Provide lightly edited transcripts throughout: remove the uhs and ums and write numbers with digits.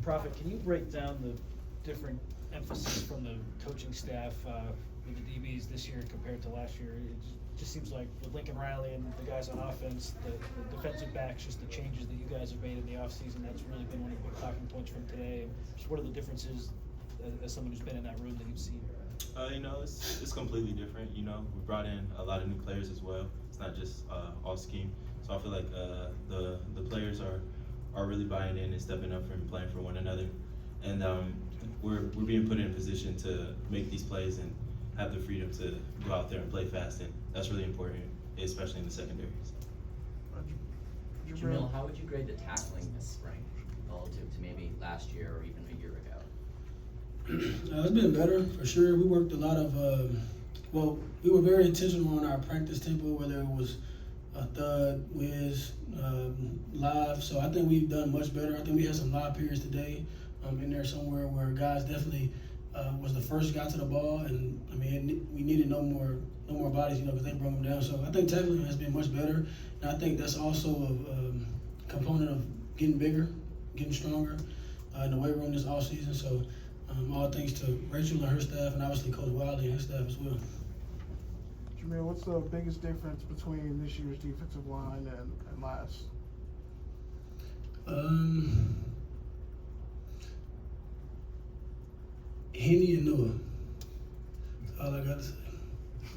Prophet, can you break down the different emphasis from the coaching staff with the DBs this year compared to last year? It just seems like with Lincoln Riley and the guys on offense, the defensive backs, just the changes that you guys have made in the offseason, that's really been one of the big talking points from today. And just what are the differences as someone who's been in that room that you've seen? It's completely different. We brought in a lot of new players as well. It's not just all scheme. So I feel like the players are really buying in and stepping up and playing for one another. And we're being put in a position to make these plays and have the freedom to go out there and play fast. And that's really important, especially in the secondary. Jamil, how would you grade the tackling this spring relative to maybe last year or even a year ago? It's been better for sure. We worked a lot of, we were very intentional on our practice tempo, whether it was a thud, whiz, live. So I think we've done much better. I think we had some live periods today in there somewhere where guys definitely was the first guy to the ball, and I mean we needed no more bodies, because they broke them down. So I think tackling has been much better, and I think that's also a component of getting bigger, getting stronger in the weight room this off season. So. All thanks to Rachel and her staff, and obviously Coach Wiley and his staff as well. Jamil, what's the biggest difference between this year's defensive line and last? Henny and Noah. That's all I got to say.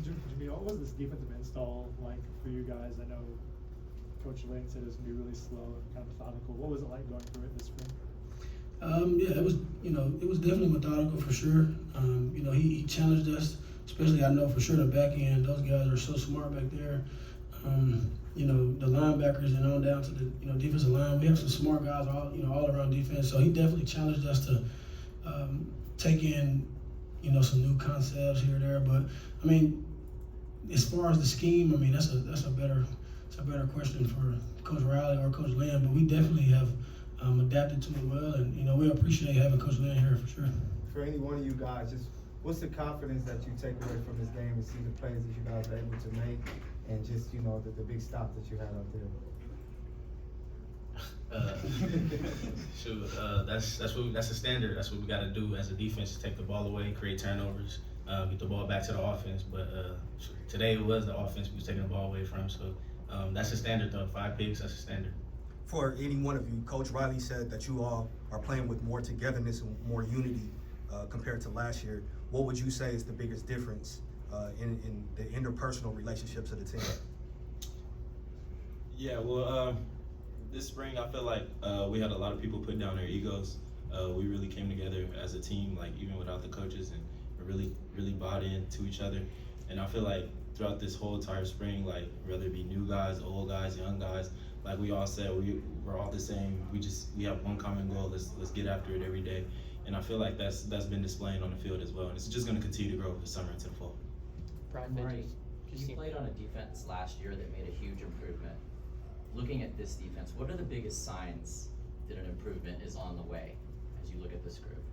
Jamil, what was this defensive install like for you guys? I know Coach Lane said it was going to be really slow and kind of methodical. What was it like going through it this spring? It was definitely methodical for sure. He challenged us, especially I know for sure the back end. Those guys are so smart back there. The linebackers and on down to the defensive line. We have some smart guys all around defense. So he definitely challenged us to take in some new concepts here or there. But I mean, as far as the scheme, I mean that's a better question for Coach Riley or Coach Lamb. But we definitely have. Adapted to it well, and we appreciate having Coach Lynn here for sure. For any one of you guys, just what's the confidence that you take away from this game and see the plays that you guys are able to make, and just the big stop that you had up there. That's a standard. That's what we got to do as a defense: take the ball away, create turnovers, get the ball back to the offense. But today it was the offense we was taking the ball away from. So that's a standard, though. 5 picks, that's a standard. For any one of you, Coach Riley said that you all are playing with more togetherness and more unity compared to last year. What would you say is the biggest difference in the interpersonal relationships of the team? Yeah, this spring I feel like we had a lot of people put down their egos. We really came together as a team, like even without the coaches, and really bought into each other. And I feel like throughout this whole entire spring, like whether it be new guys, old guys, young guys, like we all said, we're all the same. We have one common goal. Let's get after it every day. And I feel like that's been displayed on the field as well. And it's just going to continue to grow from the summer into the fall. Kamari, you played on a defense last year that made a huge improvement. Looking at this defense, what are the biggest signs that an improvement is on the way as you look at this group?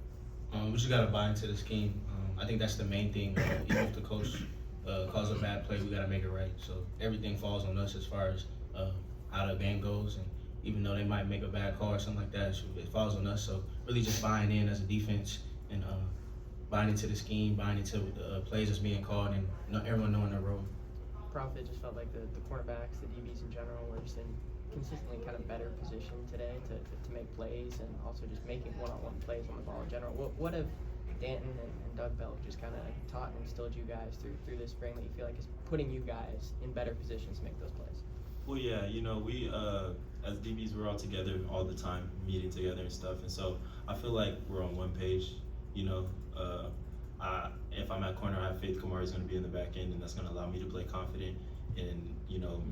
We just got to buy into the scheme. I think that's the main thing. Even if the coach calls a bad play, we got to make it right. So everything falls on us as far as how the game goes, and even though they might make a bad call or something like that, it falls on us. So really just buying in as a defense and buying into the scheme, buying into the plays that's being called, and everyone knowing their role. Prophet just felt like the cornerbacks, the DBs in general, were just in consistently kind of better position today to make plays and also just making one-on-one plays on the ball in general. What have Danton and Doug Belk just kind of taught and instilled you guys through this spring that you feel like is putting you guys in better positions to make those plays? Well, yeah, we as DBs, we're all together all the time, meeting together and stuff. And so I feel like we're on one page. If I'm at corner, I have faith Kamari's going to be in the back end, and that's going to allow me to play confident and,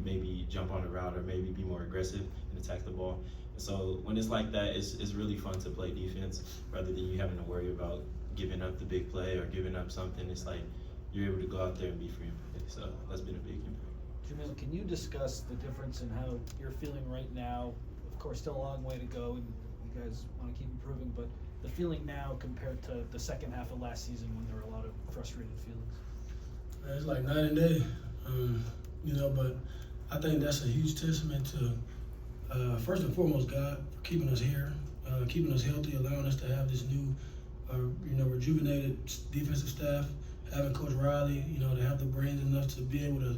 maybe jump on the route or maybe be more aggressive and attack the ball. And so when it's like that, it's really fun to play defense rather than you having to worry about giving up the big play or giving up something. It's like you're able to go out there and be free and play. So that's been a big impact. Jamil, can you discuss the difference in how you're feeling right now? Of course, still a long way to go, and you guys want to keep improving, but the feeling now compared to the second half of last season when there were a lot of frustrated feelings? It's like night and day, but I think that's a huge testament to, first and foremost, God for keeping us here keeping us healthy, allowing us to have this new, rejuvenated defensive staff, having Coach Riley, to have the brains enough to be able to,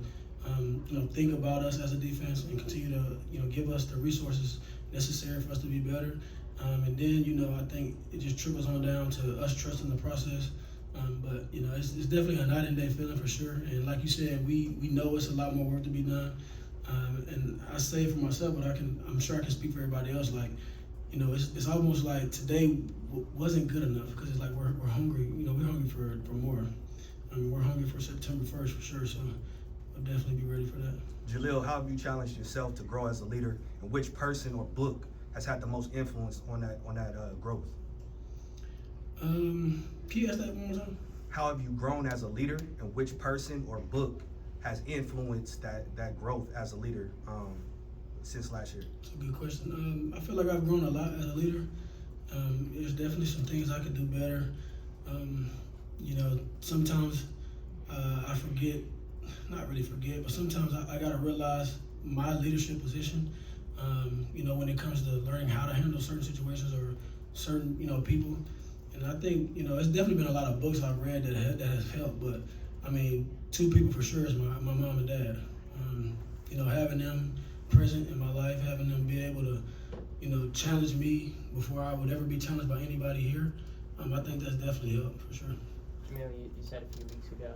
think about us as a defense and continue to, give us the resources necessary for us to be better. And then, I think it just trickles on down to us trusting the process. But it's definitely a night and day feeling for sure. And like you said, we know it's a lot more work to be done. And I say it for myself, but I'm sure I can speak for everybody else. Like, it's almost like today wasn't good enough because it's like we're hungry. We're hungry for more. We're hungry for September 1st for sure. So I'll definitely be ready for that. Jalil, how have you challenged yourself to grow as a leader, and which person or book has had the most influence on that growth? Can you ask that one more time? How have you grown as a leader, and which person or book has influenced that growth as a leader since last year? That's a good question. I feel like I've grown a lot as a leader. There's definitely some things I could do better. Sometimes I forget, not really forget, but sometimes I gotta realize my leadership position, when it comes to learning how to handle certain situations or certain, people. And I think, it's definitely been a lot of books I've read that has helped, but I mean, two people for sure is my mom and dad. Having them present in my life, having them be able to, challenge me before I would ever be challenged by anybody here, I think that's definitely helped for sure. Jamil, you said a few weeks ago,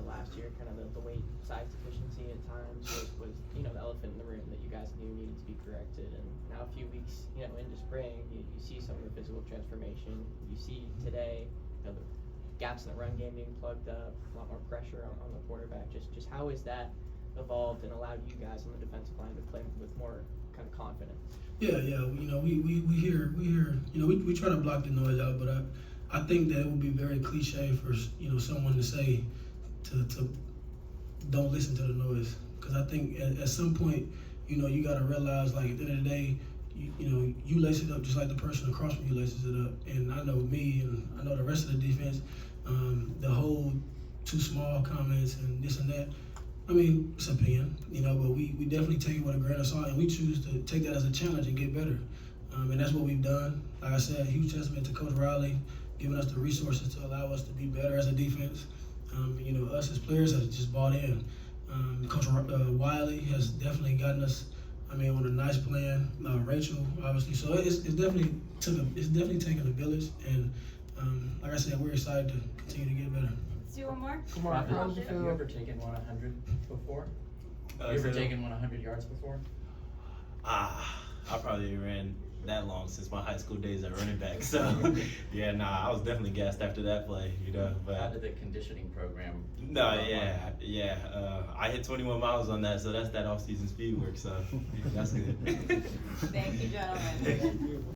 last year, kind of the weight size deficiency at times was the elephant in the room that you guys knew needed to be corrected. And now a few weeks, into spring, you see some of the physical transformation. You see today, the gaps in the run game being plugged up, a lot more pressure on the quarterback. Just how has that evolved and allowed you guys on the defensive line to play with more kind of confidence? Yeah. We hear. We try to block the noise out, but I think that it would be very cliche for someone to say to don't listen to the noise, because I think at some point you got to realize, like, at the end of the day, you lace it up just like the person across from you laces it up. And I know me, and I know the rest of the defense, the whole too small comments and this and that. I mean, it's opinion, but we definitely take it with a grain of salt, and we choose to take that as a challenge and get better. And that's what we've done. Like I said, huge testament to Coach Riley, giving us the resources to allow us to be better as a defense. Us as players have just bought in. Coach Wiley has definitely gotten us, on a nice plan. Rachel, obviously. So it's definitely taken a village, and like I said, we're excited to continue to get better. Let's do one more. Kamari, how did you Have you feel? ever taken 100 before? Have you ever taken 100 yards before? I probably ran that long since my high school days at running back. So I was definitely gassed after that play, But How did the conditioning program? I hit 21 miles on that, so that's that off-season speed work. So that's good. Thank you, gentlemen.